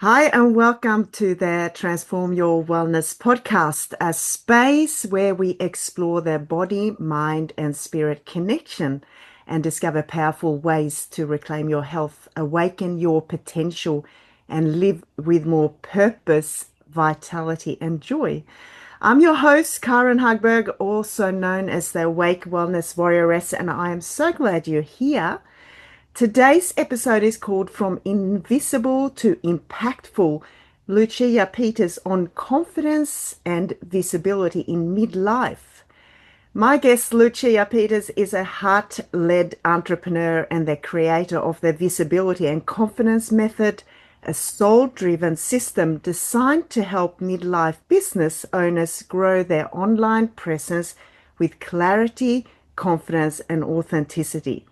Hi, and welcome to the Transform Your Wellness podcast, a space where we explore the body, mind, and spirit connection and discover powerful ways to reclaim your health, awaken your potential, and live with more purpose, vitality, and joy. I'm your host, Karin Hagberg, also known as the Awake Wellness Warrioress, and I am so glad you're here. Today's episode is called From Invisible to Impactful. Lucia Peters on confidence and visibility in midlife. My guest, Lucia Peters, is a heart-led entrepreneur and the creator of the Visibility and Confidence Method, a soul-driven system designed to help midlife business owners grow their online presence with clarity, confidence, and authenticity.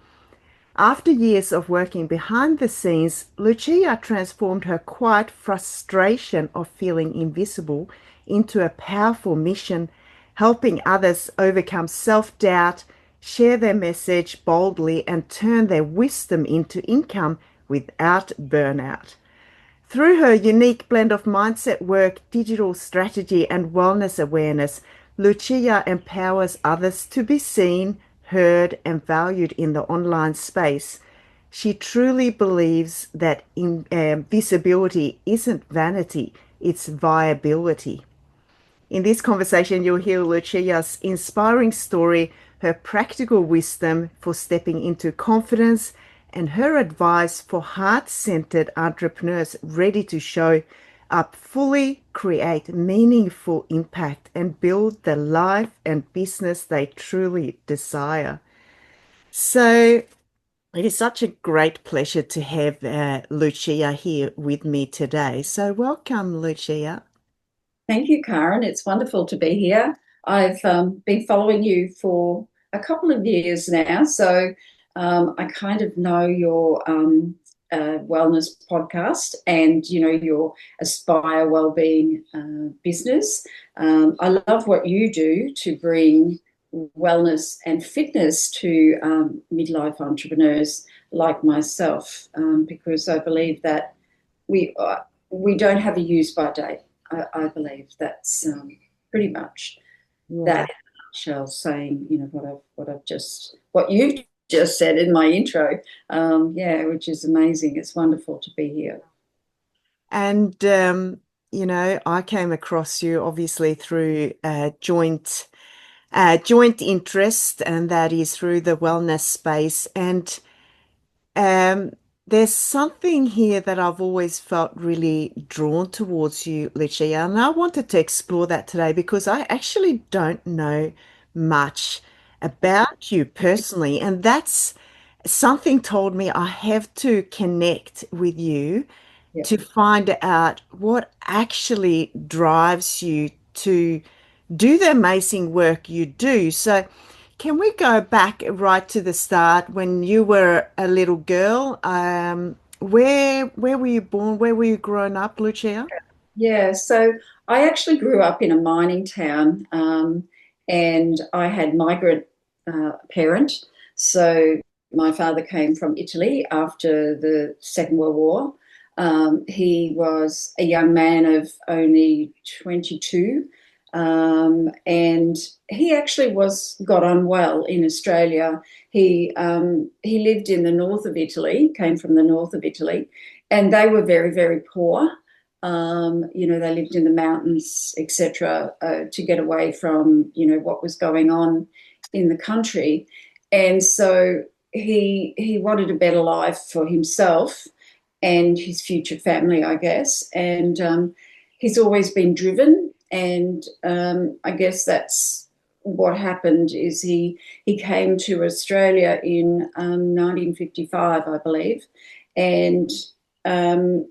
After years of working behind the scenes, Lucia transformed her quiet frustration of feeling invisible into a powerful mission, helping others overcome self-doubt, share their message boldly, and turn their wisdom into income without burnout. Through her unique blend of mindset work, digital strategy, and wellness awareness, Lucia empowers others to be seen, heard, and valued in the online space. She truly believes that visibility isn't vanity, it's viability. In this conversation, you'll hear Lucia's inspiring story, her practical wisdom for stepping into confidence, and her advice for heart-centered entrepreneurs ready to show up fully, create meaningful impact, and build the life and business they truly desire. So it is such a great pleasure to have Lucia here with me today. So welcome, Lucia. Thank you, Karen. It's wonderful to be here. I've been following you for a couple of years now, so I kind of know your wellness podcast and your Aspire Wellbeing business. I love what you do to bring wellness and fitness to midlife entrepreneurs like myself, because I believe that we don't have a use by date. I believe that's pretty much Yeah. that in a nutshell, saying what you just said in my intro. Yeah, which is amazing. It's wonderful to be here. And I came across you obviously through joint interest, and that is through the wellness space. And um, there's something here that I've always felt really drawn towards you, Lucia, and I wanted to explore that today because I actually don't know much about you personally, and that's something told me I have to connect with you Yeah. to find out what actually drives you to do the amazing work you do. So, can we go back right to the start when you were a little girl? Where were you born? Where were you growing up, Lucia? Yeah, so I actually grew up in a mining town, and I had migrant parent. So my father came from Italy after the Second World War. He was a young man of only 22, and he actually was got on well in Australia. He lived in the north of Italy, came from the north of Italy, and they were very, very poor. They lived in the mountains, etc., to get away from, what was going on in the country. And so he wanted a better life for himself and his future family, I guess. And he's always been driven. And I guess that's what happened is he came to Australia in 1955, I believe, and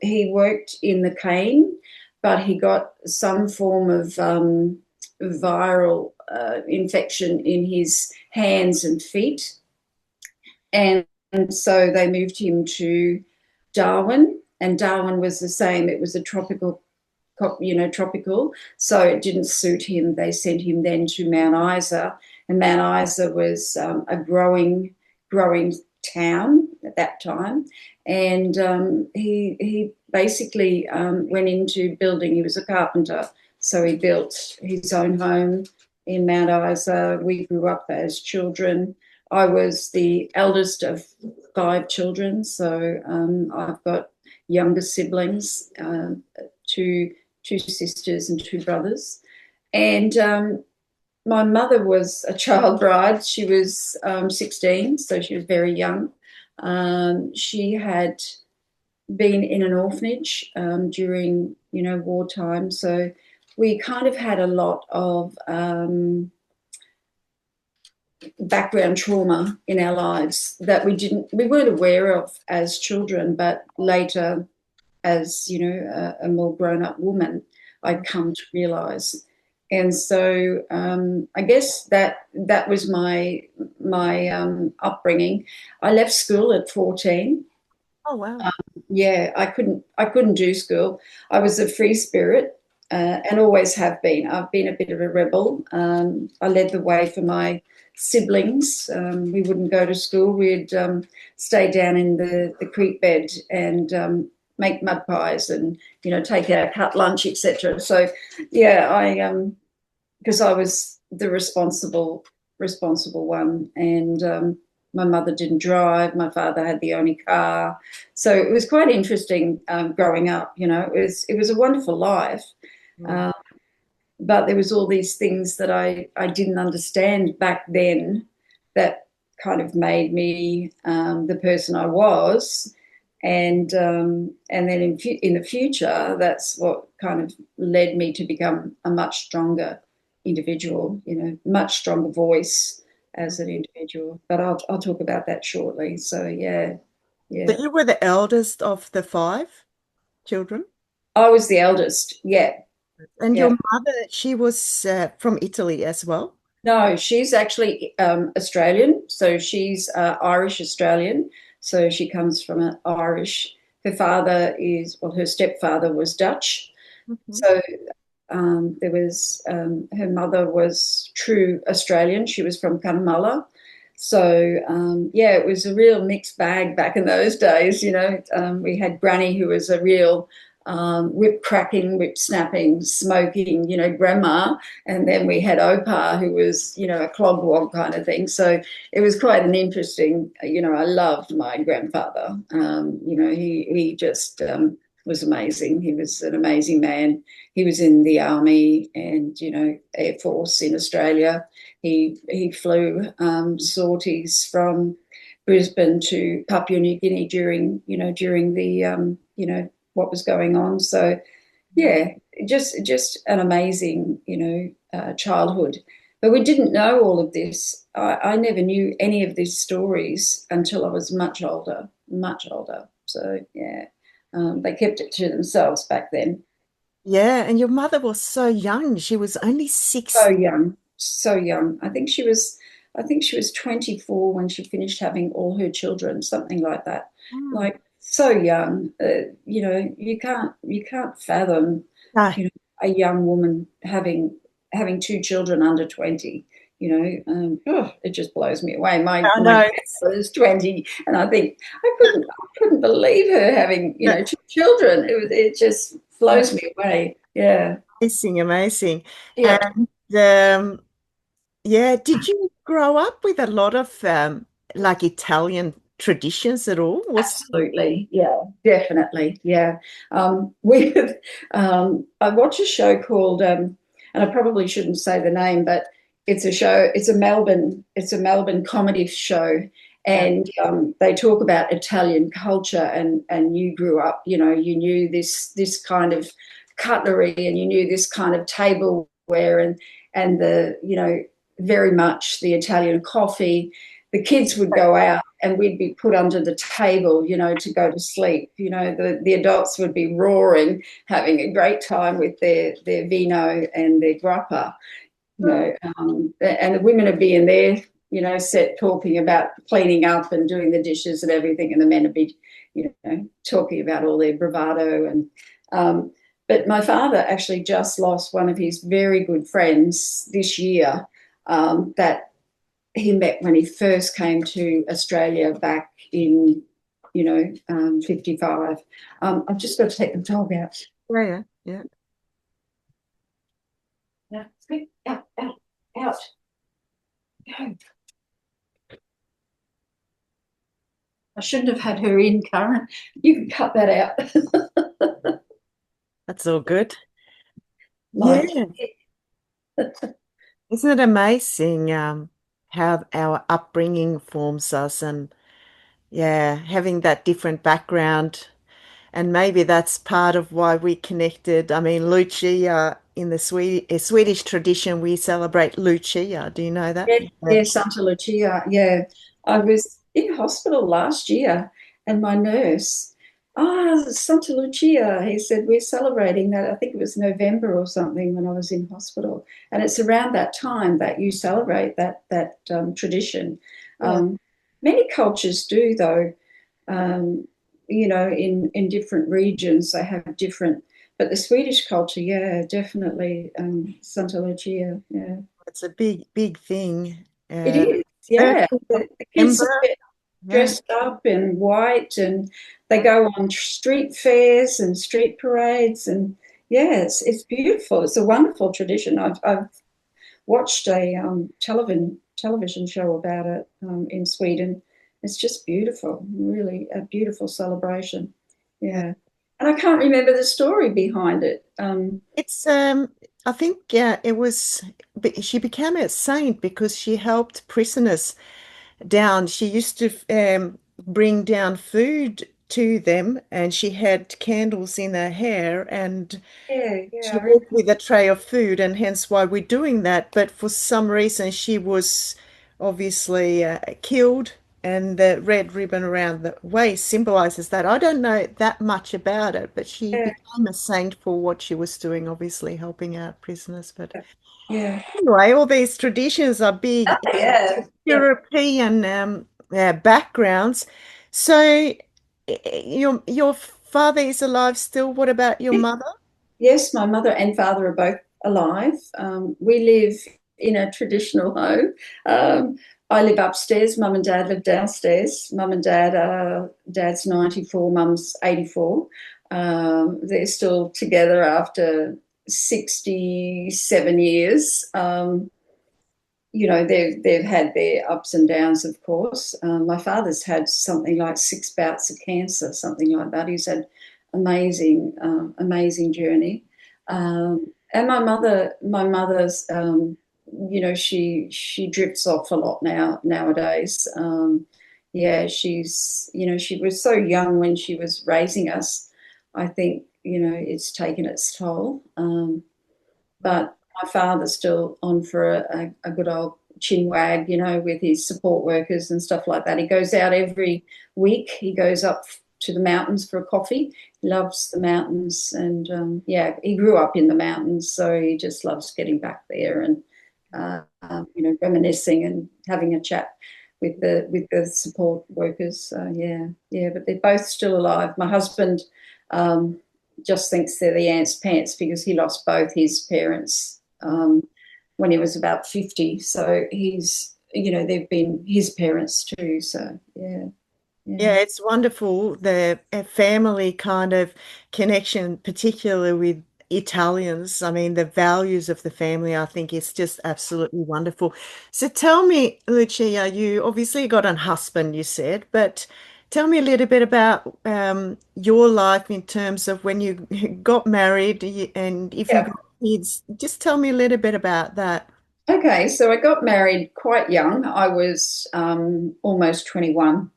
he worked in the cane, but he got some form of viral infection in his hands and feet. And so they moved him to Darwin, and Darwin was the same. It was a tropical, so it didn't suit him. They sent him then to Mount Isa, and Mount Isa was a growing town at that time. And he basically went into building. He was a carpenter, so he built his own home in Mount Isa. We grew up as children. I was the eldest of 5 children, so I've got younger siblings, two sisters and 2 brothers. And my mother was a child bride. She was 16, so she was very young. She had been in an orphanage during, wartime. So we kind of had a lot of background trauma in our lives that we weren't aware of as children, but later, as a more grown-up woman, I'd come to realise. And so I guess that was my upbringing. I left school at 14. Oh, wow. Yeah, I couldn't do school. I was a free spirit and always have been. I've been a bit of a rebel. I led the way for my siblings. We wouldn't go to school. We'd stay down in the creek bed and make mud pies and take our cut lunch, etc. So yeah, I because I was the responsible one, and my mother didn't drive. My father had the only car, so it was quite interesting growing up. It was a wonderful life, Mm. but there was all these things that I didn't understand back then that kind of made me the person I was. And then in the future, that's what kind of led me to become a much stronger individual, much stronger voice as an individual. But I'll talk about that shortly. So yeah, So yeah. you were the eldest of the 5 children? I was the eldest. Yeah, And your yeah. mother, she was from Italy as well? No, she's actually Australian. So she's Irish Australian. So she comes from an Irish. Her father her stepfather was Dutch. Mhm. So there was her mother was true Australian. She was from Cunnamulla. So yeah, it was a real mixed bag back in those days. We had Granny, who was a real whip cracking, whip snapping, smoking, grandma, and then we had Opa, who was a clogwog kind of thing. So it was quite an interesting. I loved my grandfather. He just was amazing. He was an amazing man. He was in the army and Air Force in Australia. He flew sorties from Brisbane to Papua New Guinea during the what was going on. So yeah, just an amazing childhood. But we didn't know all of this. I never knew any of these stories until I was much older, much older. So yeah, they kept it to themselves back then. Yeah, and your mother was so young. She was only So 6. young, so young. I think she was 24 when she finished having all her children, something like that. Mm. Like so young. You can't fathom, No, a young woman having 2 children under 20. It just blows me away. My I my know. grandmother is 20, and I think I couldn't believe her having No, 2 children. It just blows me away. Yeah. amazing, amazing. Yeah. And yeah, did you grow up with a lot of like Italian traditions at all? Was Absolutely, yeah, definitely, yeah. We, I watch a show called, and I probably shouldn't say the name, but it's a show. It's a Melbourne comedy show, yeah. and they talk about Italian culture. And you grew up, you knew this kind of cutlery, and you knew this kind of tableware, and the very much the Italian coffee. The kids would go out and we'd be put under the table, to go to sleep. The adults would be roaring, having a great time with their vino and their grappa, and the women would be in there, set talking about cleaning up and doing the dishes and everything, and the men would be, talking about all their bravado. But my father actually just lost one of his very good friends this year, that he met when he first came to Australia back in 55. I've just got to take the dog out. Yeah, yeah. Out, out, out. Go. I shouldn't have had her in, Karin. You can cut that out. That's all good. Yeah. Like, Isn't it amazing how our upbringing forms us and yeah, having that different background. And maybe that's part of why we connected. I mean, Lucia in the Swedish tradition, we celebrate Lucia. Do you know that? yeah, Yeah. yeah, Santa Lucia. Yeah, I was in hospital last year, and my nurse, Santa Lucia. He said we're celebrating that. I think it was November or something when I was in hospital, and it's around that time that you celebrate that tradition. Yeah. Um, Many cultures do, though. In different regions they have different. But the Swedish culture, yeah, definitely Santa Lucia. Yeah. It's a big, big thing. It Uh, is, first yeah. of The kids September. get Yeah. dressed up in white and they go on street fairs and street parades and yeah, it's beautiful. It's a wonderful tradition. I've watched a television show about it in Sweden. It's just beautiful, really a beautiful celebration. Yeah. Yeah, and I can't remember the story behind it. It's I think yeah, it was she became a saint because she helped prisoners down. She used to bring down food to them, and she had candles in her hair, and Yeah, yeah, she I remember. walked with a tray of food, and hence why we're doing that. But for some reason, she was obviously killed, and the red ribbon around the waist symbolizes that. I don't know that much about it, but she Yeah, became a saint for what she was doing, obviously helping out prisoners. But yeah, anyway, all these traditions are big yeah, yeah. European backgrounds. So your father is alive still. What about your mother? Yes, my mother and father are both alive. We live in a traditional home. I live upstairs. Mum and dad live downstairs. Mum and dad dad's 94, mum's 84. They're still together after 67 years. They've had their ups and downs, of course. My father's had something like 6 bouts of cancer, something like that. He's had amazing journey. And my mother's, she drifts off a lot nowadays. Yeah, she was so young when she was raising us. I think it's taken its toll. But my father's still on for a good old chin wag, with his support workers and stuff like that. He goes out every week. He goes up to the mountains for a coffee. He loves the mountains, and yeah, he grew up in the mountains, so he just loves getting back there and reminiscing and having a chat with the support workers. Yeah, yeah, but they're both still alive. My husband. Just thinks they're the ants' pants because he lost both his parents when he was about 50. So they've been his parents too. So, yeah, Yeah, yeah. it's wonderful, the family kind of connection, particularly with Italians. I mean, the values of the family, I think, is just absolutely wonderful. So tell me, Lucia, you obviously got a husband, you said, but tell me a little bit about your life in terms of when you got married and if you Yeah. got kids. Just tell me a little bit about that. Okay, so I got married quite young. I was almost 21.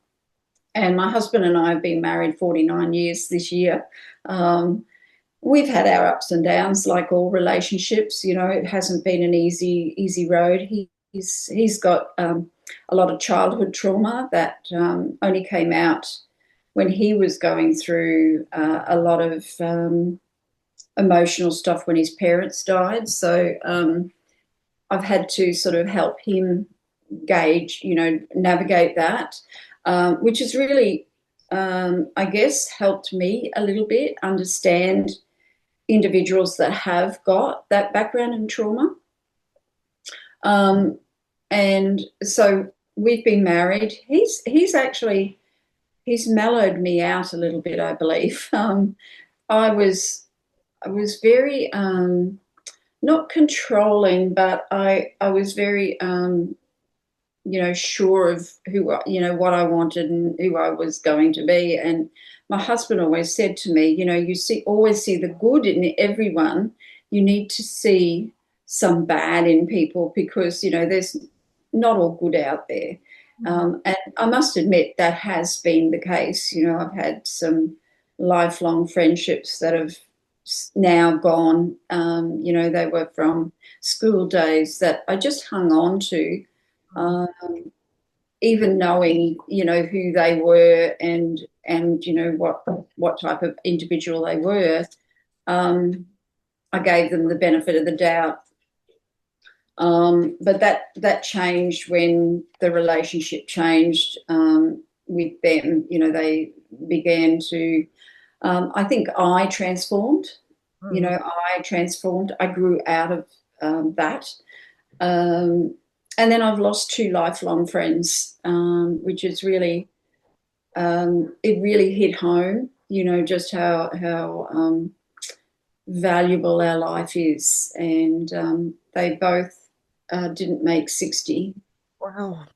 And my husband and I have been married 49 years this year. Um, we've had our ups and downs, like all relationships. It hasn't been an easy road. He's got a lot of childhood trauma that only came out when he was going through a lot of emotional stuff when his parents died. So I've had to sort of help him gauge, navigate that, which has really, I guess, helped me a little bit understand individuals that have got that background in trauma. And so we've been married. He's he's mellowed me out a little bit, I believe. I was I was very not controlling, but I was very sure of what I wanted and who I was going to be. And my husband always said to me, you always see the good in everyone. You need to see some bad in people because, there's not all good out there. And I must admit that has been the case. I've had some lifelong friendships that have now gone. They were from school days that I just hung on to, um, even knowing, who they were and what type of individual they were. I gave them the benefit of the doubt. But that changed when the relationship changed with them. They began to. I think I transformed. I transformed. I grew out of that. And then I've lost two lifelong friends, which is really, it really hit home, just how valuable our life is. And they both didn't make 60. Wow.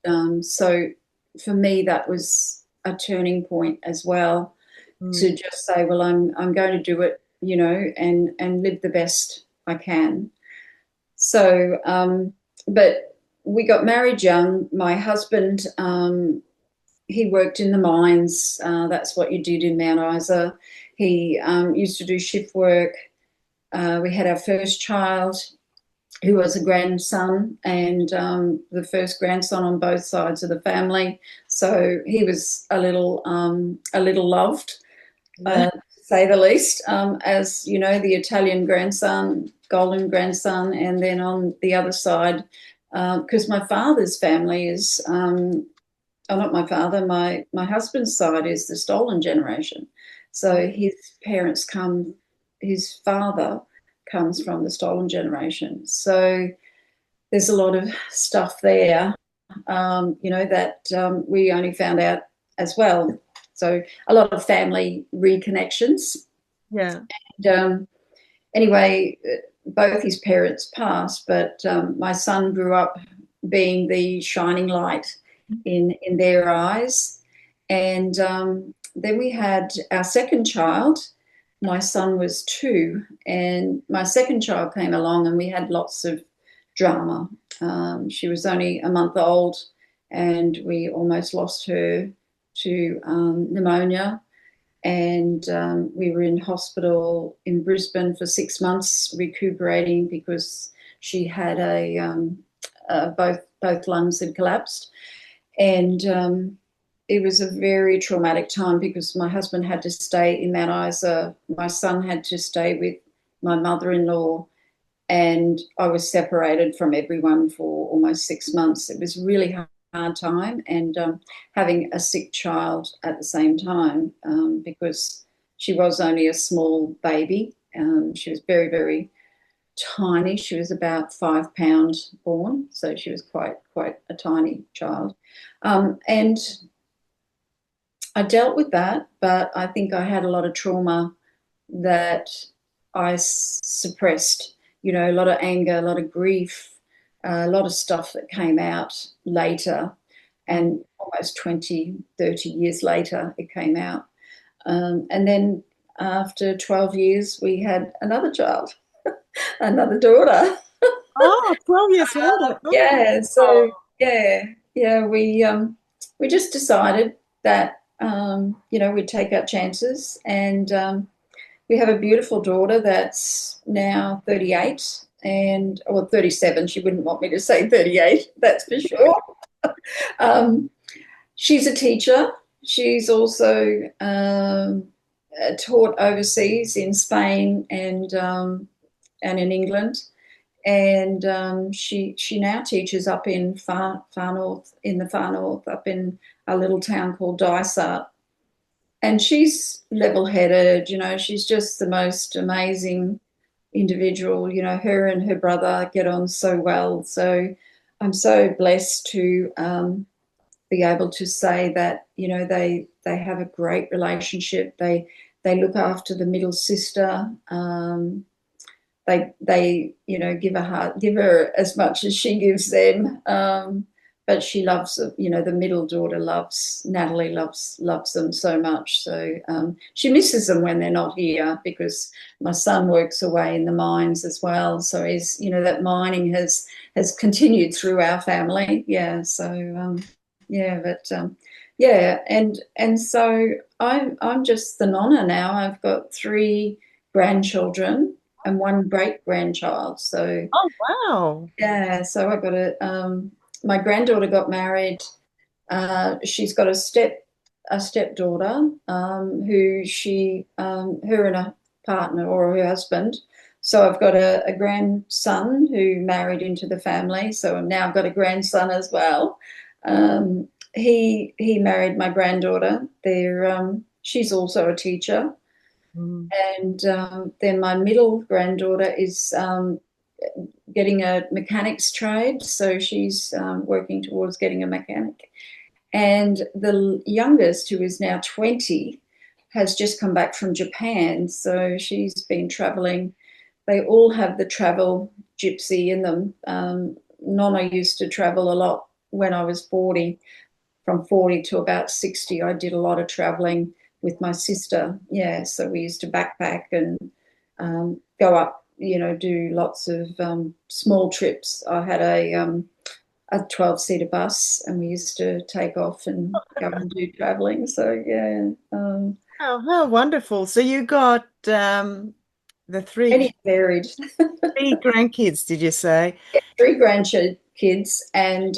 And so for me, that was a turning point as well, to just say, well, I'm going to do it, and live the best I can. So, but we got married young. My husband, he worked in the mines. That's what you did in Mount Isa. He used to do shift work. We had our first child, who was a grandson, and the first grandson on both sides of the family. So he was a little loved, to say the least, as the Italian grandson, golden grandson, and then on the other side, because my father's family is, not my father, my husband's side is the stolen generation. So his father comes from the stolen generation. So there's a lot of stuff there, that we only found out as well. So a lot of family reconnections. Yeah. And anyway, both his parents passed, but my son grew up being the shining light in their eyes. And then we had our second child. My son was 2, and my second child came along, and we had lots of drama. She was only a month old, and we almost lost her to pneumonia. And we were in hospital in Brisbane for 6 months recuperating because she had both lungs had collapsed. And it was a very traumatic time because my husband had to stay in Mount Isa. My son had to stay with my mother-in-law, and I was separated from everyone for almost 6 months. It was really hard time, and having a sick child at the same time, because she was only a small baby. She was very, very tiny. She was about 5 pounds born, so she was quite a tiny child. And I dealt with that, but I think I had a lot of trauma that I suppressed, a lot of anger, a lot of grief, a lot of stuff that came out later, and almost 20, 30 years later, it came out. And then after 12 years, we had another child, another daughter. Oh, 12 years later. Yeah, so yeah, we just decided that we'd take our chances, and we have a beautiful daughter that's now 38 or 37. She wouldn't want me to say 38, that's for sure. She's a teacher. She's also taught overseas in Spain and in England. And she now teaches up in far north, up in a little town called Dysart. And she's level-headed, she's just the most amazing individual. Her and her brother get on so well. So I'm so blessed to be able to say that, they have a great relationship. They look after the middle sister. They give her as much as she gives them. But she loves, the middle daughter Natalie loves them so much. So she misses them when they're not here, because my son works away in the mines as well. So that mining has continued through our family. Yeah. So yeah, and so I'm just the nonna now. I've got 3 grandchildren and 1 great grandchild. So Oh, wow. yeah, so I got my granddaughter got married. She's got a stepdaughter, who her and a partner or her husband. So I've got a grandson who married into the family. So now I've got a grandson as well. He married my granddaughter. She's also a teacher. Mm. And then my middle granddaughter is getting a mechanics trade, so she's working towards getting a mechanic. And the youngest, who is now 20, has just come back from Japan, so she's been traveling. They all have the travel gypsy in them. Nonna used to travel a lot when I was 40. From 40 to about 60, I did a lot of traveling with my sister. Yeah, so we used to backpack and go up, do lots of small trips. I had a 12-seater bus, and we used to take off and go and do traveling. So yeah, Oh, how wonderful. So you got the any varied. three grandkids, did you say? 3 grandkids, and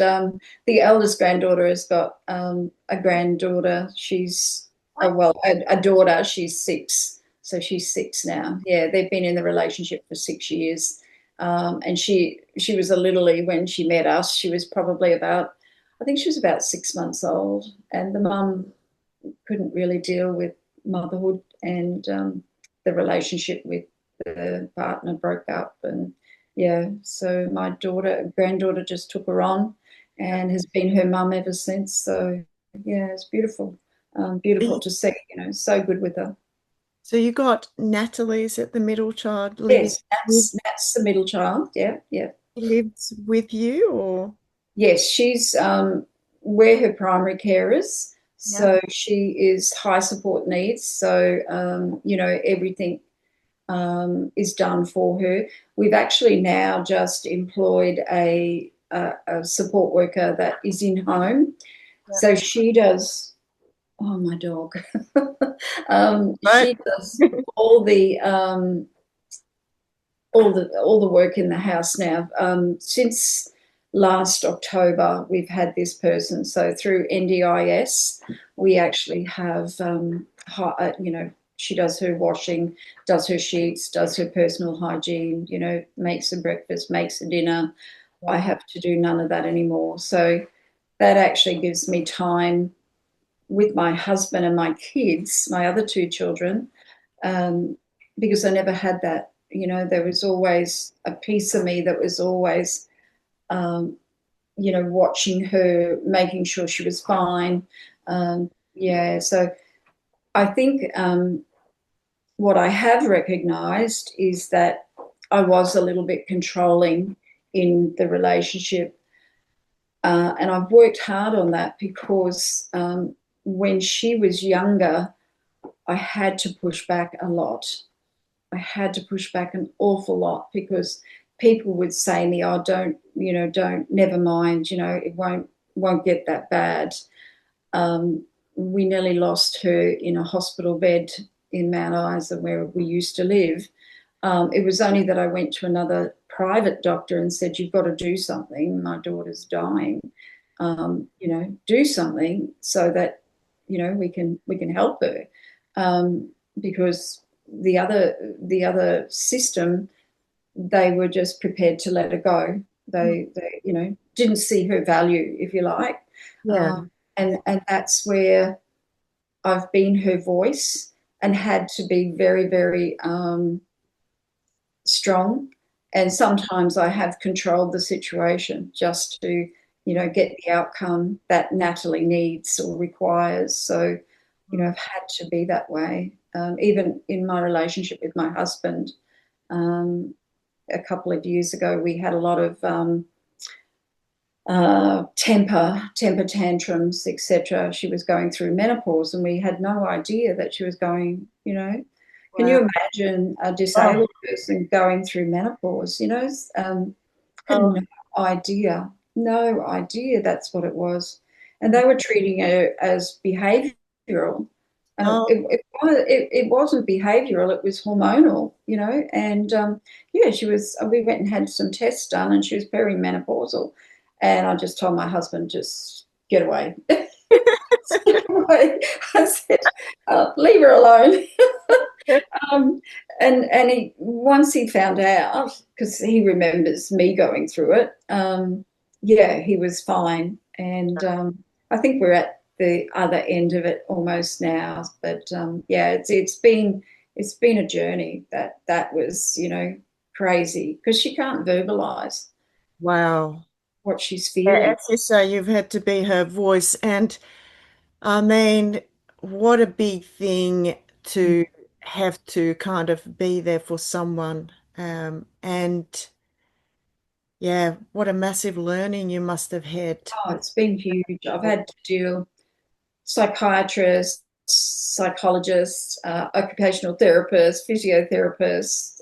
the eldest granddaughter has got a granddaughter. She's a daughter. She's 6, so she's 6 now. Yeah, they've been in the relationship for 6 years, and she was a littly when she met us. She was probably I think she was about 6 months old, and the mum couldn't really deal with motherhood, and the relationship with the partner broke up. And yeah, so my granddaughter just took her on and has been her mum ever since. So yeah, it's beautiful. Beautiful to see, so good with her. So you got Natalie's at the middle child living Yes, with, that's the middle child. Yeah, yeah. lives with you, or Yes, we're her primary carers. yeah. So she is high support needs. So, everything is done for her. We've actually now just employed a support worker that is in home. Yeah. So she does. Oh, my dog. Right. She does all the work in the house now. Since last October, we've had this person. So through NDIS, we actually have, she does her washing, does her sheets, does her personal hygiene, makes a breakfast, makes a dinner. I have to do none of that anymore. So that actually gives me time with my husband and my kids, my other 2 children, because I never had that. There was always a piece of me that was always, watching her, making sure she was fine. Yeah, so I think what I have recognised is that I was a little bit controlling in the relationship. And I've worked hard on that, because when she was younger, I had to push back a lot. I had to push back an awful lot, because people would say to me, "Oh, never mind, it won't get that bad." We nearly lost her in a hospital bed in Mount Isa, where we used to live. It was only that I went to another private doctor and said, "You've got to do something. My daughter's dying. Do something so that we can help her." Because the other system, they were just prepared to let her go. They didn't see her value, if you like. Yeah. And that's where I've been her voice and had to be very, very strong. And sometimes I have controlled the situation just to get the outcome that Natalie needs or requires. So, I've had to be that way. Even in my relationship with my husband, a couple of years ago, we had a lot of temper tantrums, etc. She was going through menopause, and we had no idea that she was going. Can you Wow. imagine a Oh, disabled person going through menopause? Had oh, no idea that's what it was, and they were treating her as behavioural, and oh, it wasn't behavioural; it was hormonal, And yeah, she was. We went and had some tests done, and she was perimenopausal. And I just told my husband, just get away. Get away. I said, leave her alone. um, and he once he found out, because he remembers me going through it, yeah, he was fine. And I think we're at the other end of it almost now. But yeah, it's been a journey that was crazy, because she can't verbalize wow. what she's Yeah, feeling. as you say, you've had to be her voice. And I mean, what a big thing to have to kind of be there for someone. And yeah, what a massive learning you must have had. Oh, it's been huge. I've had to deal psychiatrists, psychologists, occupational therapists, physiotherapists.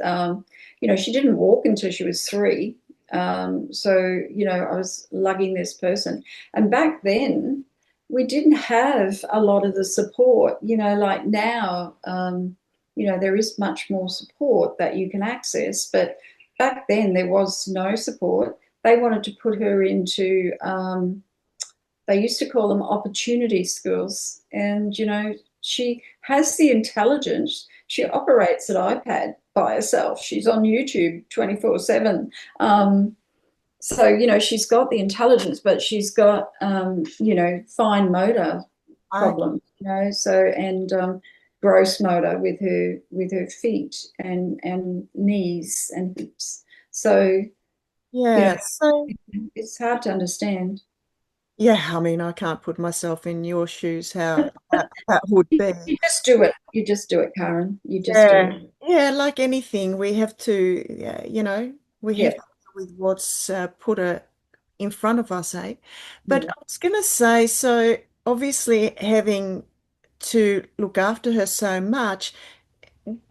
She didn't walk until she was 3. So, I was lugging this person. And back then, we didn't have a lot of the support, like now, there is much more support that you can access. But back then, there was no support. They wanted to put her into, they used to call them opportunity schools. And, she has the intelligence. She operates an iPad by herself. She's on YouTube 24/7. So, she's got the intelligence, but she's got, fine motor I, problems, so, and gross motor with her feet and knees and hips. So, you know, yeah, so it's hard to understand. yeah, I mean, I can't put myself in your shoes, how that would be. You just do it. You just do it, Karin. You just do it. Yeah, yeah, like anything, we have to, yeah, we have Yeah. to deal with what's put in front of us, eh? But Mm. I was going to say, so obviously having to look after her so much,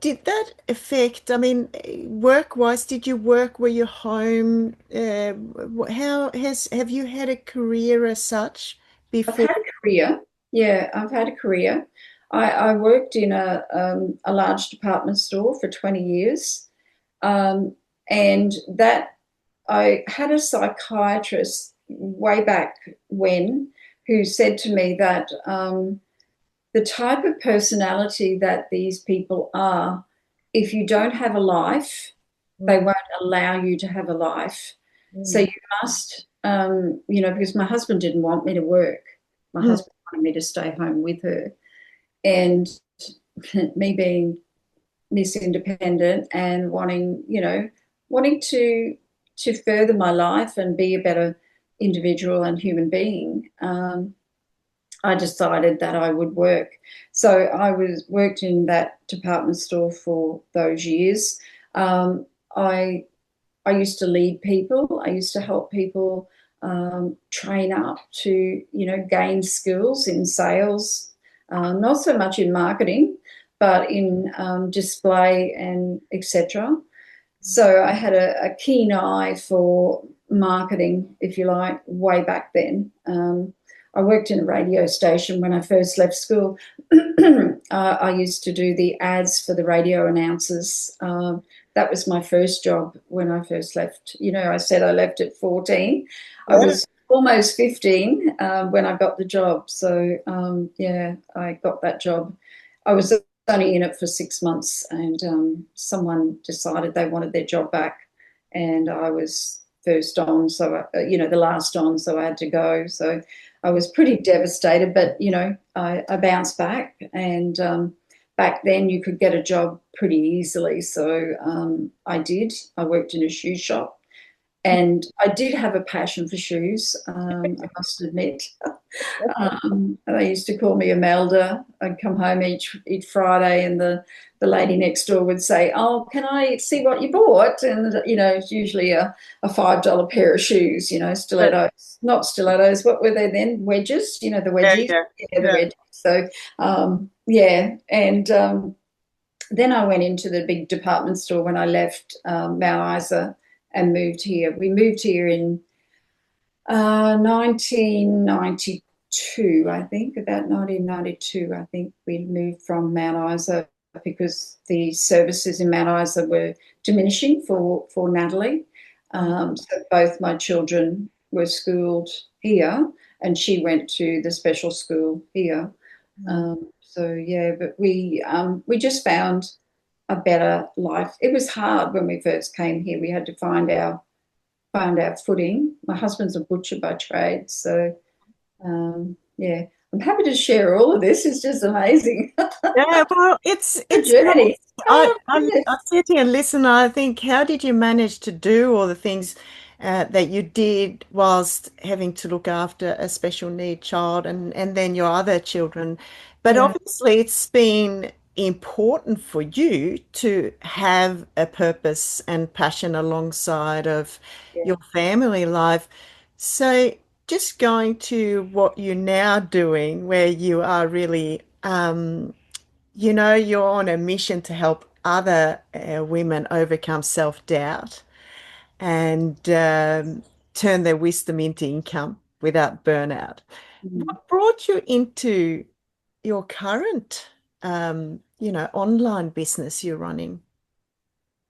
did that affect, I mean, work-wise, did you work, were you home? Have you had a career as such I've before? had a career. Yeah, I've had a career. I worked in a large department store for 20 years. Um, and that I had a psychiatrist way back when who said to me that the type of personality that these people are, if you don't have a life, they Mm, won't allow you to have a life. So mm, you must, because my husband didn't want me to work. My mm. husband wanted me to stay home with her. And me being Miss Independent and wanting to further my life and be a better individual and human being, I decided that I would work. So I worked in that department store for those years. Um, I I used to lead people. I used to help people train up to gain skills in sales, not so much in marketing, but in display and etc. So I had a keen eye for marketing, if you like, way back then. I worked in a radio station when I first left school. I used to do the ads for the radio announcers. That was my first job when I first left. I said I left at 14. I Yeah. was almost 15 when I got the job. So, yeah, I got that job. I was only in it for 6 months, and someone decided they wanted their job back, and I was first on, so the last on, so I had to go. So I was pretty devastated, but I bounced back, and back then you could get a job pretty easily, so I did. I worked in a shoe shop, And I did have a passion for shoes, I must admit. They used to call me Imelda. I'd come home each Friday, and the lady next door would say, "Oh, can I see what you bought?" And it's usually a $5 pair of shoes. But Stilettos, not stilettos. What were they then? Wedges. The yeah, wedgies. yeah, Yeah, the yeah. wedges. So yeah, and then I went into the big department store when I left Mount Isa and moved here. We moved here in 1992, I think, about 1992, I think we moved from Mount Isa because the services in Mount Isa were diminishing for Natalie. So both my children were schooled here, and she went to the special school here. So yeah, but we just found a better life. It was hard when we first came here. We had to find our footing. My husband's a butcher by trade, so yeah, I'm happy to share all of this. It's just amazing. Yeah, well, A it's journey. nice. Oh goodness. I sit here and listen. And I think, how did you manage to do all the things that you did whilst having to look after a special need child and then your other children? But Yeah, obviously, it's been important for you to have a purpose and passion alongside of yeah. your family life. So, just going to what you're now doing, where you are really you're on a mission to help other women overcome self-doubt and turn their wisdom into income without burnout. Mm. What brought you into your current, online business you're running?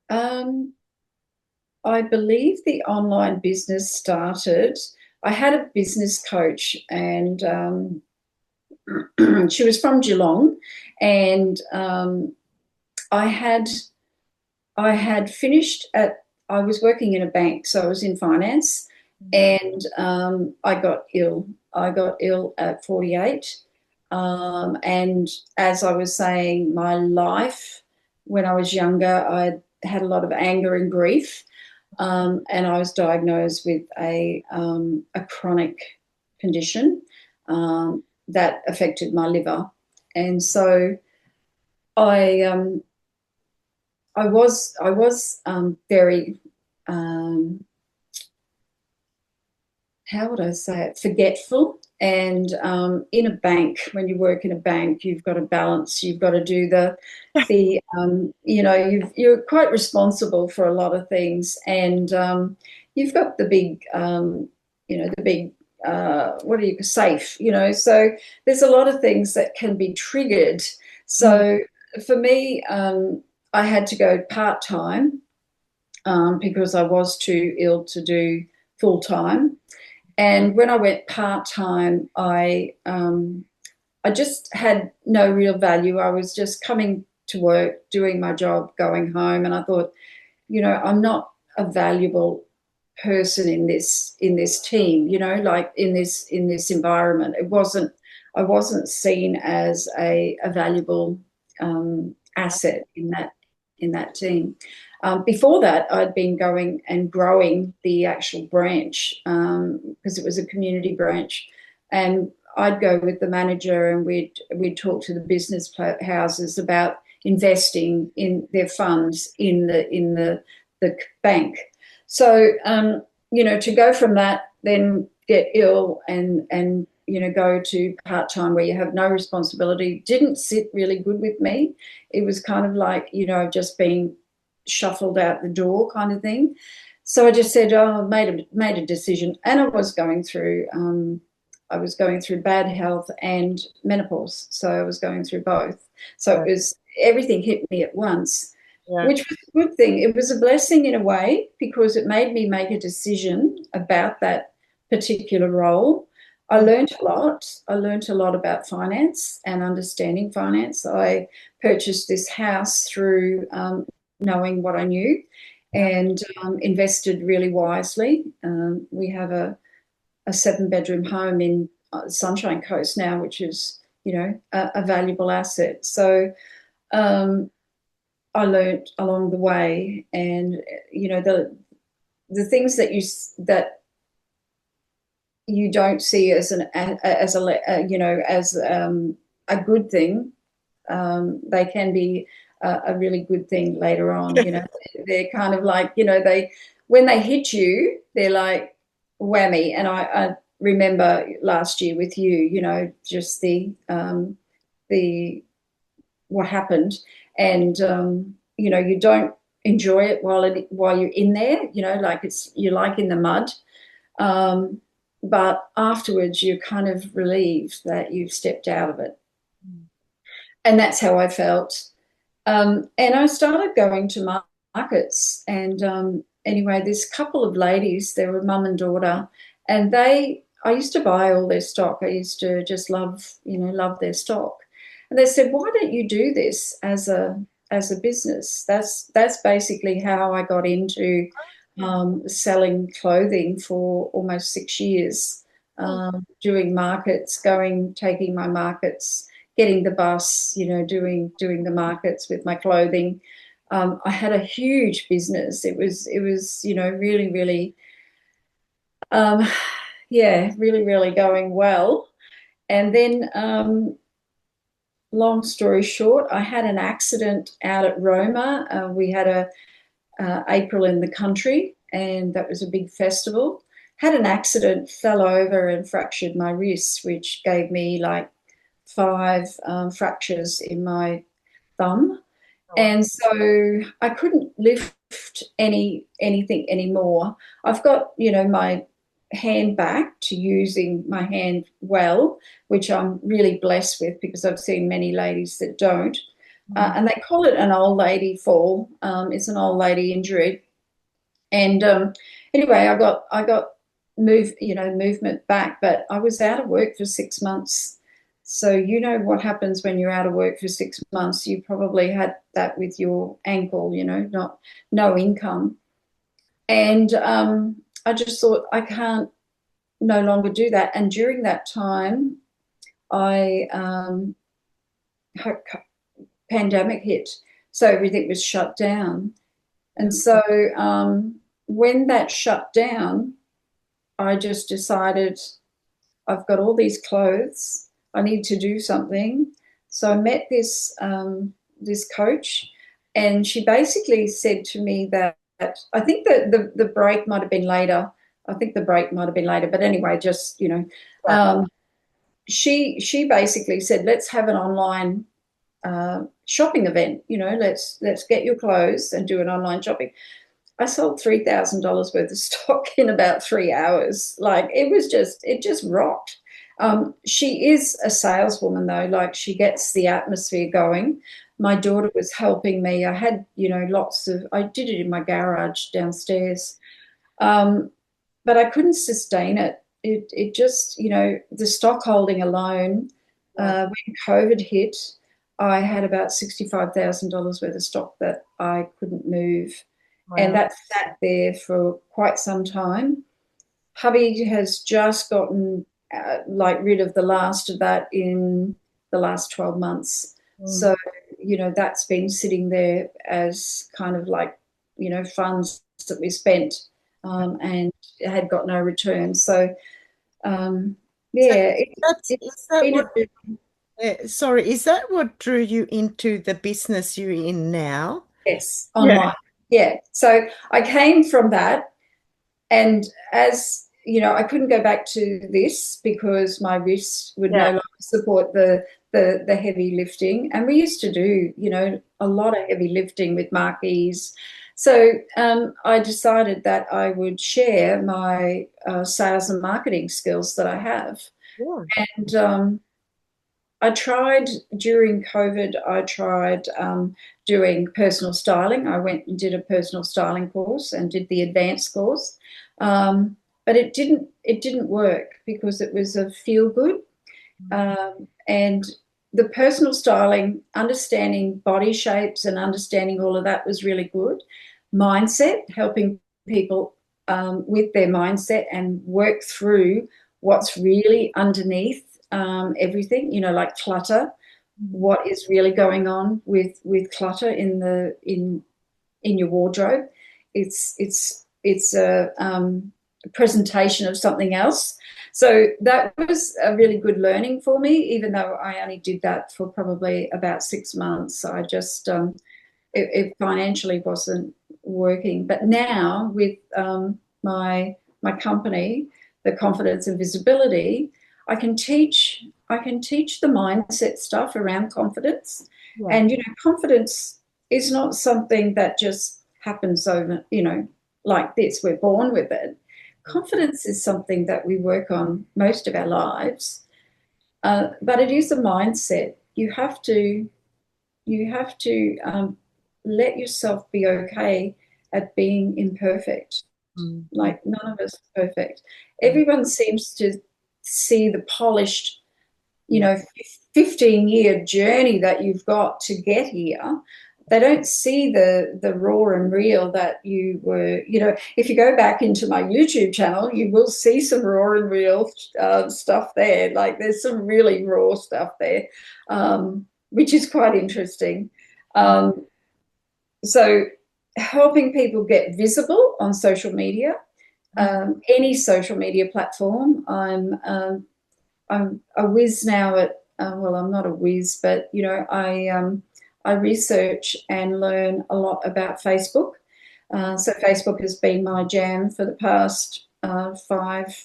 Um, I believe the online business started. I had a business coach, and she was from Geelong, and I had finished at. I was working in a bank, so I was in finance, and I got ill. I got ill at 48, and as I was saying, my life when I was younger, I had a lot of anger and grief, and I was diagnosed with a chronic condition that affected my liver, and so I I was very how would I say it, forgetful. And in a bank, when you work in a bank, you've got to balance. You've got to do you're quite responsible for a lot of things, and you've got the big, the big, what do you safe, So there's a lot of things that can be triggered. Mm. So for me, I had to go part time because I was too ill to do full time. And when I went part time, I just had no real value. I was just coming to work, doing my job, going home, and I thought, I'm not a valuable person in this team. Like in this environment. I wasn't seen as a valuable asset in that team. Before that, I'd been going and growing the actual branch because it was a community branch, and I'd go with the manager and we'd talk to the business houses about investing in their funds in the bank. So to go from that, then get ill and go to part time where you have no responsibility didn't sit really good with me. It was kind of like just being shuffled out the door kind of thing. So I just said, "Oh, made a decision," and I was going through bad health and menopause, so I was going through both. So it was everything hit me at once, Yeah. which was a good thing. It was a blessing in a way because it made me make a decision about that particular role. I learned a lot. I learned a lot about finance and understanding finance. I purchased this house through knowing what I knew and invested really wisely. We have a 7-bedroom home in Sunshine Coast now, which is, a valuable asset. So I learned along the way, and the things that you don't see as a good thing, they can be a really good thing later on. They're kind of like, when they hit you, they're like whammy. And I remember last year with you, just the what happened, and you don't enjoy it while you're in there. Like you're like in the mud. Um, but afterwards, you're kind of relieved that you've stepped out of it. And that's how I felt. And I started going to markets. And anyway, this couple of ladies, they were mum and daughter, and I used to buy all their stock. I used to just love their stock. And they said, "Why don't you do this as a business?" That's basically how I got into selling clothing for almost 6 years, doing markets, taking my markets, getting the bus, doing the markets with my clothing. I had a huge business. It was really, really, really, really going well. And then, long story short, I had an accident out at Roma. We had a April in the country, and that was a big festival. Had an accident, fell over and fractured my wrist, which gave me like 5 fractures in my thumb. And so I couldn't lift anything anymore. I've got, my hand back to using my hand well, which I'm really blessed with because I've seen many ladies that don't. And they call it an old lady fall. It's an old lady injury. And anyway, I got movement back, but I was out of work for 6 months. So you know what happens when you're out of work for 6 months. You probably had that with your ankle, no income. And I just thought I can't no longer do that. And during that time, I pandemic hit, so everything was shut down. And so when that shut down, I just decided I've got all these clothes. I need to do something. So I met this coach, and she basically said to me that I think that the break might have been later. But anyway, just she basically said, let's have an online shopping event. Let's get your clothes and do an online shopping. I sold $3,000 worth of stock in about 3 hours. Like it just rocked. She is a saleswoman though. Like she gets the atmosphere going. My daughter was helping me. I had, I did it in my garage downstairs. But I couldn't sustain it. It just, the stock holding alone, when COVID hit, I had about $65,000 worth of stock that I couldn't move. Wow. And that sat there for quite some time. Hubby has just gotten rid of the last of that in the last 12 months. So, that's been sitting there as kind of like, funds that we spent and had got no return. So, is that what drew you into the business you're in now? Yes, online. Yeah. So I came from that, and as I couldn't go back to this because my wrist would no longer support the heavy lifting. And we used to do, a lot of heavy lifting with marquees. So I decided that I would share my sales and marketing skills that I have. Yeah. And I tried during COVID, doing personal styling. I went and did a personal styling course and did the advanced course. But it didn't work because it was a feel good. And the personal styling, understanding body shapes and understanding all of that was really good. Mindset, helping people with their mindset and work through what's really underneath everything, like clutter, what is really going on with clutter in your wardrobe. It's it's a presentation of something else. So that was a really good learning for me, even though I only did that for probably about 6 months. I just it financially wasn't working. But now with my company, the Confidence and Visibility, I can teach the mindset stuff around confidence. Yeah. And confidence is not something that just happens over, like this. We're born with it. Confidence is something that we work on most of our lives, but it is a mindset. You have to let yourself be okay at being imperfect. Mm. Like none of us are perfect. Everyone seems to see the polished, Yeah. 15-year journey that you've got to get here. They don't see the raw and real that you were. If you go back into my YouTube channel, you will see some raw and real stuff there. Like there's some really raw stuff there, which is quite interesting. Um, so helping people get visible on social media, any social media platform. I'm a whiz now at. Well, I'm not a whiz, but I research and learn a lot about Facebook. So Facebook has been my jam for the past five,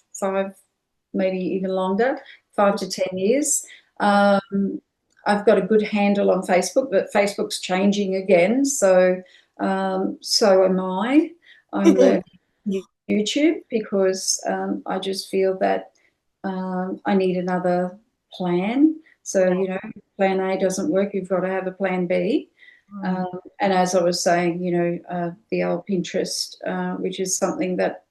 maybe even longer, 5 to 10 years. I've got a good handle on Facebook, but Facebook's changing again. So am I. I'm learning YouTube because I just feel that I need another plan. So, plan A doesn't work, you've got to have a plan B. And as I was saying, the old Pinterest, which is something that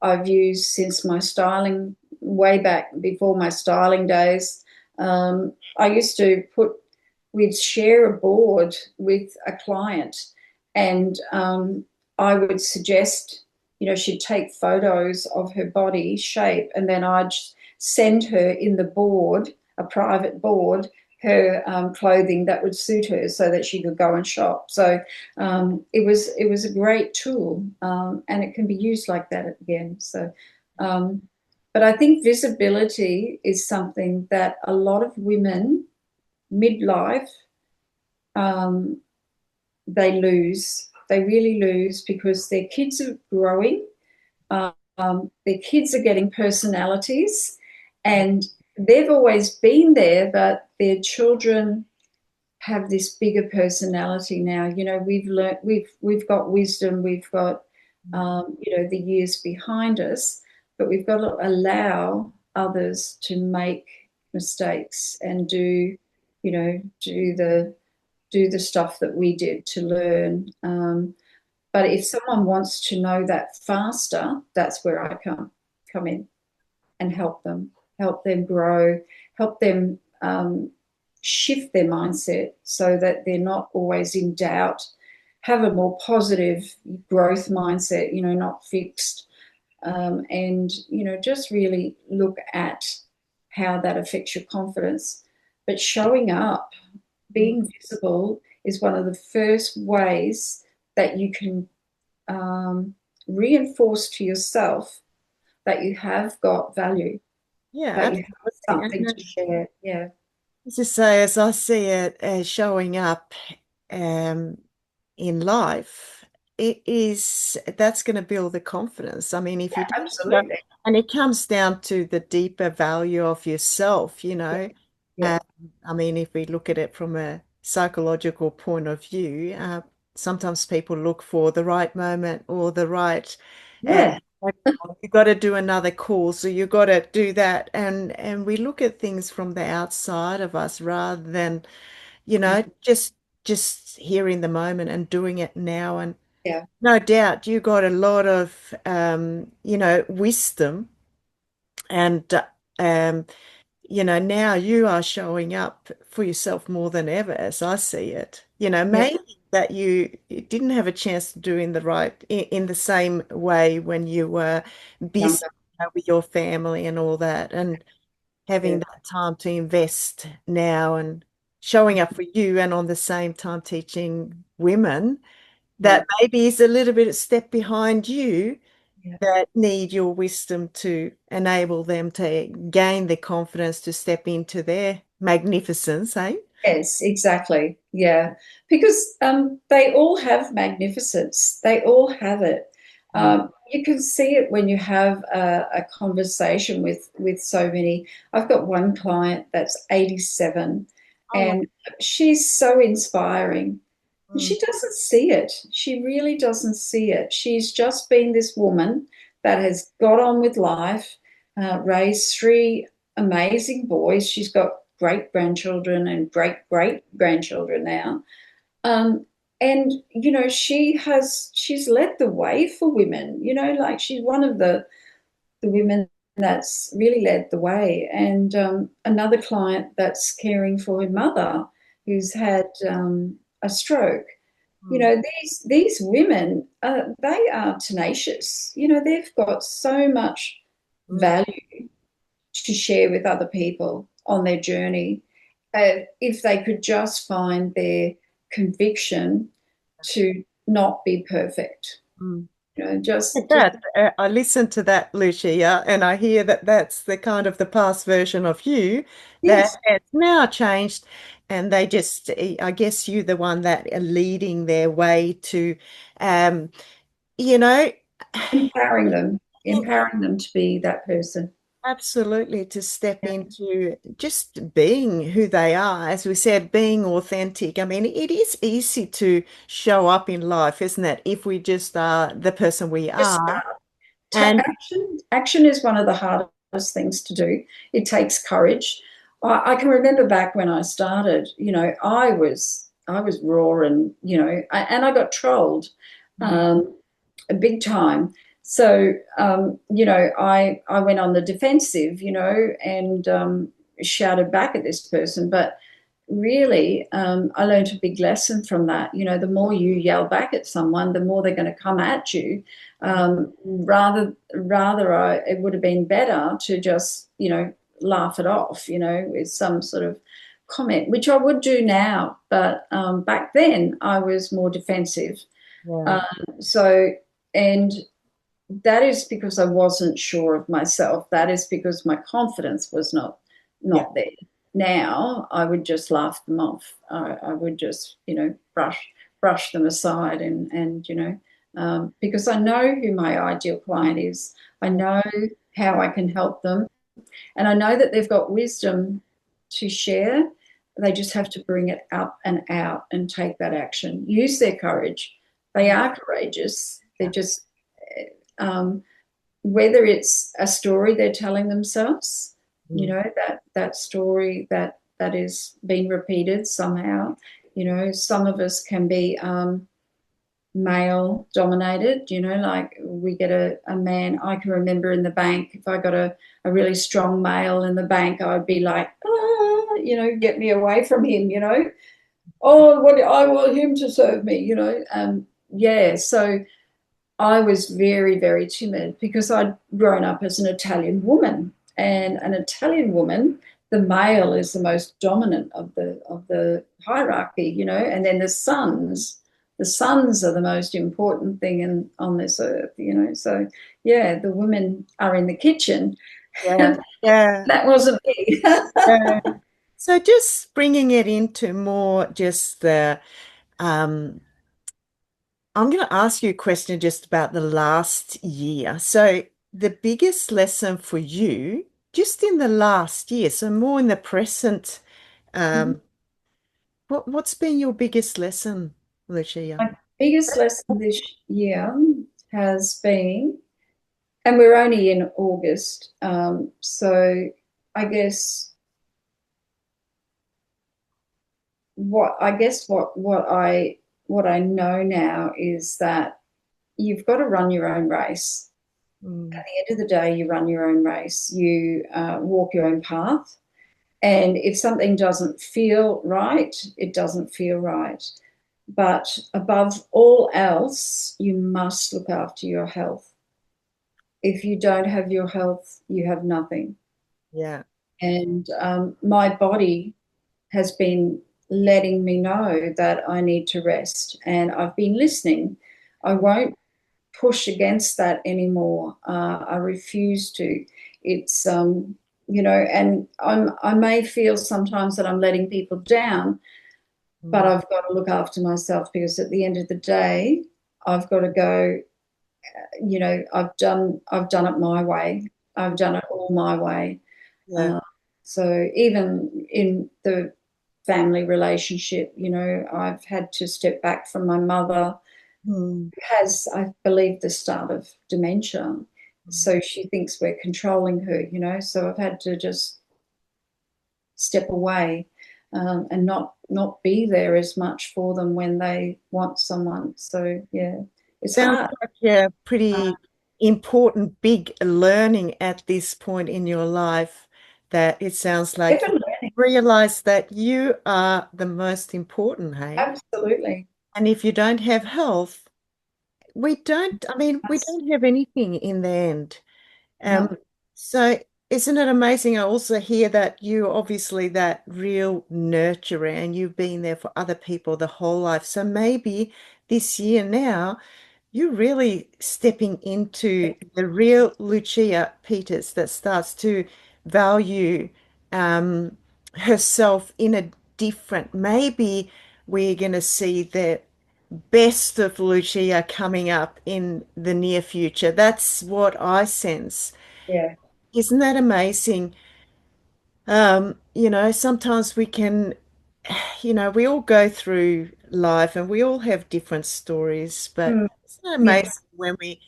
I've used since my styling, way back before my styling days. I used to we'd share a board with a client, and I would suggest, she'd take photos of her body shape, and then I'd send her in the board, a private board, her clothing that would suit her so that she could go and shop. So it was a great tool, and it can be used like that again. So, but I think visibility is something that a lot of women midlife they lose. They really lose because their kids are growing. Their kids are getting personalities, and they've always been there, but their children have this bigger personality now. We've learned, we've got wisdom, we've got the years behind us, but we've got to allow others to make mistakes and do the stuff that we did to learn. But if someone wants to know that faster, that's where I come in and help them grow, help them shift their mindset so that they're not always in doubt, have a more positive growth mindset, not fixed, and, just really look at how that affects your confidence. But showing up, being visible is one of the first ways that you can reinforce to yourself that you have got value, Yeah, that you have something absolutely. to share. Yeah. As I say, as I see it, as showing up um, in life, that's going to build the confidence. I mean, if you don't show, Absolutely. and it comes down to the deeper value of yourself, Yeah. Um, Yeah. I mean, if we look at it from a psychological point of view, sometimes people look for the right moment or the right, uh, Yeah. you got to do another call, so you got to do that, and we look at things from the outside of us rather than, just here in the moment and doing it now. And Yeah. no doubt you got a lot of, wisdom and, now you are showing up for yourself more than ever, as I see it. Yeah. Maybe that you didn't have a chance to do in the same way when you were busy, Younger. with your family and all that, and having Yeah. that time to invest now and showing up for you, and on the same time teaching women Yeah. that maybe is a little bit a step behind you, Yeah. that need your wisdom to enable them to gain the confidence to step into their magnificence, eh? Yes, exactly. Yeah, because they all have magnificence. They all have it. Mm. You can see it when you have a conversation with so many. I've got one client that's 87, Oh, wow. and she's so inspiring. And Mm, she doesn't see it. She really doesn't see it. She's just been this woman that has got on with life, raised three amazing boys. She's got great grandchildren and great great grandchildren now. Um, and she's led the way for women. Like she's one of the women that's really led the way. And another client that's caring for her mother who's had a stroke. mm, These women, they are tenacious. They've got so much mm, value to share with other people on their journey. If they could just find their conviction to not be perfect, mm. just That I listen to that, Lucia, and I hear that that's the kind of the past version of you that yes, has now changed, and they just, I guess, you the one that are leading their way to, um, you know, empowering them to be that person. absolutely to step into just being who they are. As we said, being authentic. I mean, it is easy to show up in life, isn't it? If we just are the person we Just are. And action is one of the hardest things to do. It takes courage. I can remember back when I started. I was raw, and I got trolled a big time. So I went on the defensive, and shouted back at this person. But really, I learned a big lesson from that. The more you yell back at someone, the more they're going to come at you. It would have been better to just, laugh it off, with some sort of comment, which I would do now. But back then, I was more defensive. yeah, Um, so, and that is because I wasn't sure of myself. That is because my confidence was not yeah, not there. Now I would just laugh them off. I would just brush them aside, and because I know who my ideal client is. I know how I can help them, and I know that they've got wisdom to share. They just have to bring it up and out and take that action. Use their courage. They are courageous. They're just um, whether it's a story they're telling themselves, mm, that story that is being repeated somehow. Some of us can be male dominated, like we get a man. I can remember in the bank, if I got a really strong male in the bank, I would be like, get me away from him, oh, what I want him to serve me, yeah. So I was very, very timid because I'd grown up as an Italian woman, and an Italian woman, the male is the most dominant of the hierarchy, and then the sons are the most important thing on this earth, So yeah, the women are in the kitchen, yeah, and yeah, that wasn't me. yeah. So just bringing it into more just the um I'm going to ask you a question just about the last year. So the biggest lesson for you just in the last year, so more in the present, um what's been your biggest lesson, Lucia? My biggest lesson this year has been, and we're only in August, so I guess what I know now is that you've got to run your own race. Mm, At the end of the day, you run your own race. You walk your own path, and if something doesn't feel right, it doesn't feel right. But above all else, you must look after your health. If you don't have your health, you have nothing. yeah. And my body has been letting me know that I need to rest. And I've been listening. I won't push against that anymore. I refuse to. It's and I may feel sometimes that I'm letting people down, but I've got to look after myself, because at the end of the day, I've got to go. I've done it my way. I've done it all my way. Yeah. So even in the family relationship, I've had to step back from my mother, Mm. who has, I believe, the start of dementia. So she thinks we're controlling her. So I've had to just step away, and not be there as much for them when they want someone. So yeah, it's Sounds hard. like a pretty important, big learning at this point in your life, that it sounds like you Definitely, realize that you are the most important, hey? absolutely. And if you don't have health, we That's, don't have anything in the end. no, Um, so isn't it amazing? I also hear that you obviously that real nurturer and you've been there for other people the whole life. So maybe this year now, you're really stepping into the real Lucia Peters that starts to value herself in a different, maybe we're going to see the best of Lucia coming up in the near future. That's what I sense. yeah. Isn't that amazing? Sometimes we can, we all go through life and we all have different stories, but Mm, isn't it yeah, amazing when we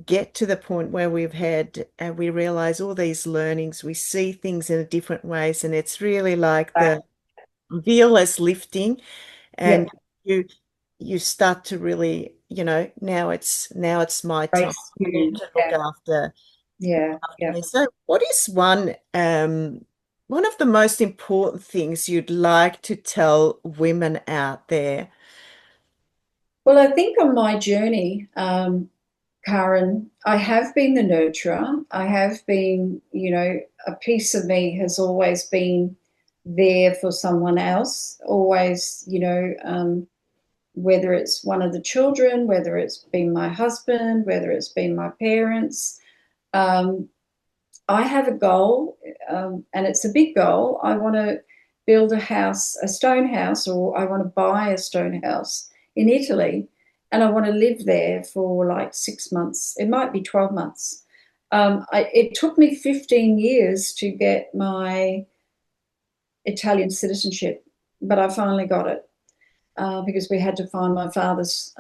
get to the point where we've had and we realize all these learnings, we see things in different ways, and it's really like that, the veil is lifting, yeah, and you you start to really, now it's my time race you, to look yeah, after yeah, yeah. me. So what is one of the most important things you'd like to tell women out there? Well, I think on my journey, Karin, I have been the nurturer. I have been, a piece of me has always been there for someone else, always, whether it's one of the children, whether it's been my husband, whether it's been my parents. Um, I have a goal, and it's a big goal. I want to build a house, a stone house, or I want to buy a stone house in Italy, and I want to live there for like 6 months. It might be 12 months. It took me 15 years to get my Italian citizenship, but I finally got it, because we had to find my father's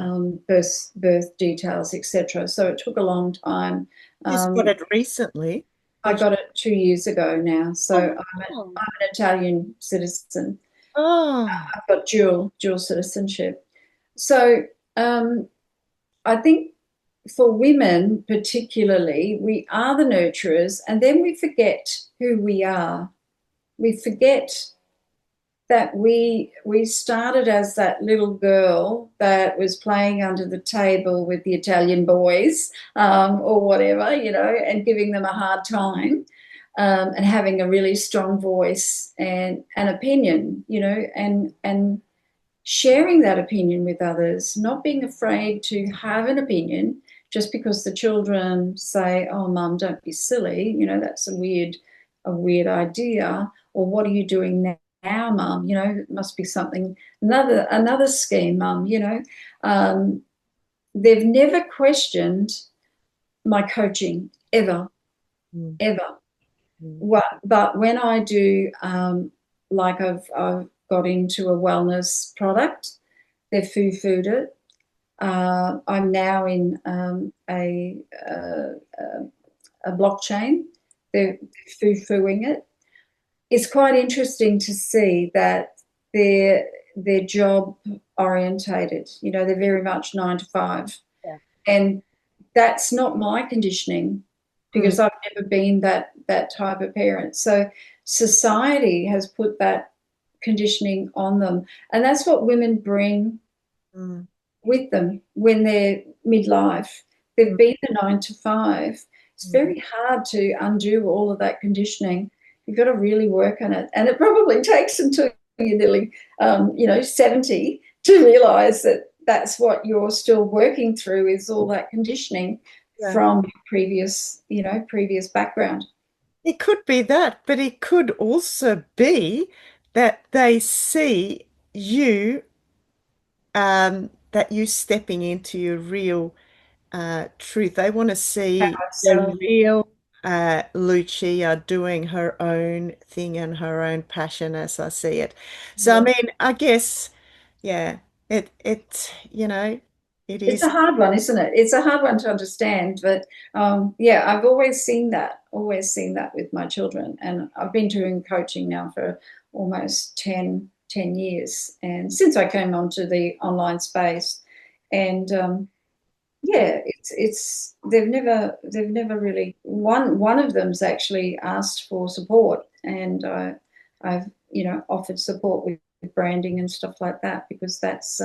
birth details, etc. So it took a long time. Just got Um, it recently. I Did you? got it 2 years ago now, so Oh, I'm an Italian citizen. oh, I've got dual citizenship. So I think for women particularly, we are the nurturers, and then we forget who we are. We forget that we started as that little girl that was playing under the table with the Italian boys, or whatever, and giving them a hard time, and having a really strong voice and an opinion, and sharing that opinion with others, not being afraid to have an opinion just because the children say, "Oh, mum, don't be silly. That's a weird idea." Or, "What are you doing now, mum? It must be something, another scheme, mum." They've never questioned my coaching ever, mm, ever. mm. But when I do, like I've got into a wellness product, they've foo-fooed it. I'm now in a blockchain. They're foo-fooing it. It's quite interesting to see that they're job orientated. They're very much 9 to 5, Yeah. and that's not my conditioning, Mm, because I've never been that type of parent. So society has put that conditioning on them, and that's what women bring mm, with them when they're midlife. They've mm, been the 9 to 5. It's mm. very hard to undo all of that conditioning. You've got to really work on it. And it probably takes until you're nearly, 70 to realize that, that's what you're still working through, is all that conditioning Yeah. from previous, previous background. It could be that, but it could also be that they see you, that you stepping into your real truth. They want to see the So real Lucia doing her own thing and her own passion as I see it. So I yeah. mean, I guess, yeah, it It's a is. hard one, isn't it? It's a hard one to understand, but yeah, I've always seen that with my children. And I've been doing coaching now for almost ten years. And since I came onto the online space, and yeah, it's they've never really, one of them's actually asked for support, and I've offered support with branding and stuff like that, because that's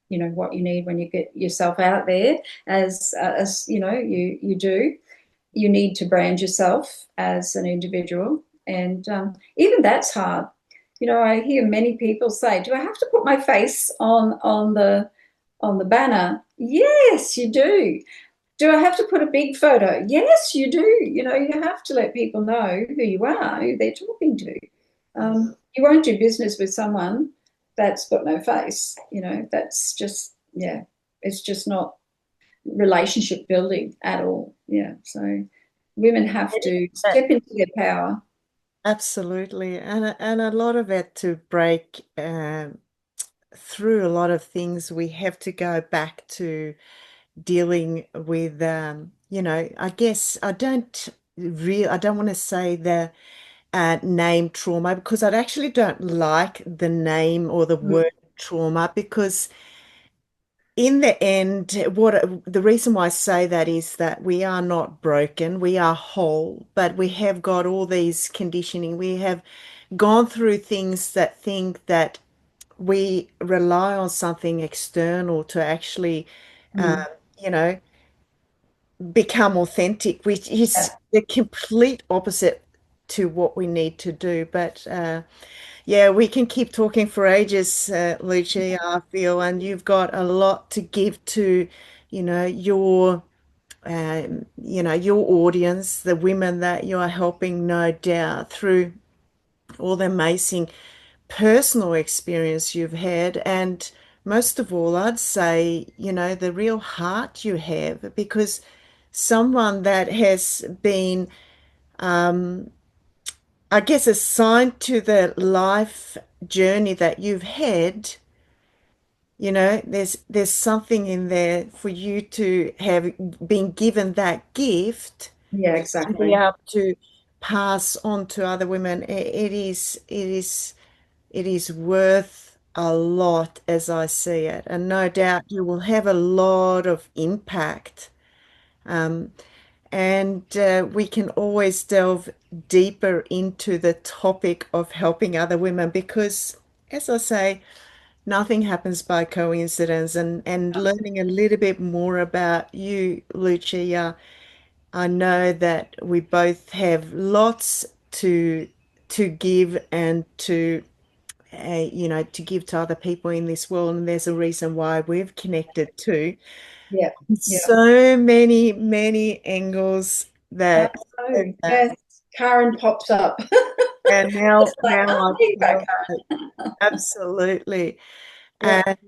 what you need when you get yourself out there, as you do. You need to brand yourself as an individual, and even that's hard. I hear many people say, "Do I have to put my face on the banner?" Yes, you do. Do I have to put a big photo? Yes, you do. You have to let people know who you are, who they're talking to. You won't do business with someone that's got no face. That's just, yeah, it's just not relationship building at all. Yeah. So women have to step into their power. Absolutely. And a lot of it to break through a lot of things, we have to go back to dealing with I guess I don't want to say the name trauma, because I actually don't like the name or the Mm, word trauma, because in the end, what the reason why I say that is that we are not broken, we are whole, but we have got all these conditioning. We have gone through things that think that we rely on something external to actually, uh, mm. you know, become authentic, which is Yeah, the complete opposite to what we need to do. But yeah, we can keep talking for ages, Lucia, I feel, and you've got a lot to give to, your your audience, the women that you are helping, no doubt, through all the amazing personal experience you've had. And most of all, I'd say, the real heart you have, because someone that has been, I guess, assigned to the life journey that you've had, there's something in there for you to have been given that gift yeah, and be exactly. able to pass on to other women. It is worth a lot as I see it. And no doubt you will have a lot of impact. Um, and we can always delve deeper into the topic of helping other women, because, as I say, nothing happens by coincidence. And learning a little bit more about you, Lucia, I know that we both have lots to give and to give to other people in this world. And there's a reason why we've connected too. Yeah, yeah. So many, many angles I that, know. Yes, Karin pops up. and It's like, now oh, I there you go, feel Karin. that absolutely. Yeah, And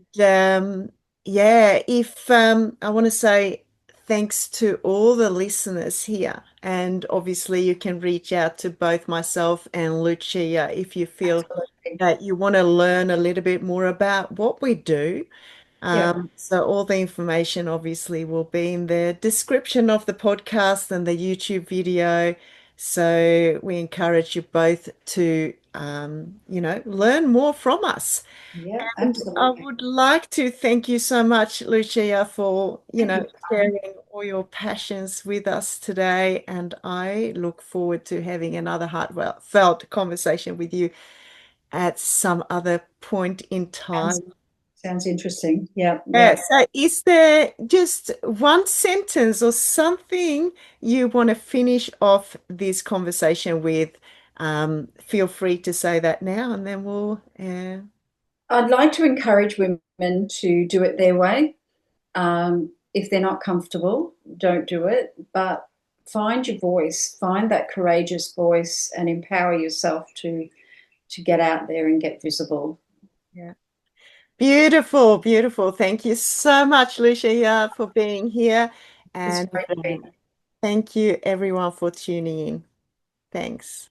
yeah, if I want to say thanks to all the listeners here, and obviously you can reach out to both myself and Lucia if you feel absolutely. that you want to learn a little bit more about what we do. Yeah, So all the information obviously will be in the description of the podcast and the YouTube video. So we encourage you both to, learn more from us. yeah, And I absolutely. would like to thank you so much, Lucia, for, Thank you, Karin. sharing all your passions with us today. And I look forward to having another heartfelt conversation with you at some other point in Sounds, time. sounds interesting. Yeah, Yeah, yeah. so is there just one sentence or something you want to finish off this conversation with? Feel free to say that now, and then we'll I'd like to encourage women to do it their way. If they're not comfortable, don't do it. But find your voice, find that courageous voice, and empower yourself to get out there and get visible. Yeah. Beautiful, beautiful. Thank you so much, Lucia, for being here. It's And great to be thank you, everyone, for tuning in. Thanks.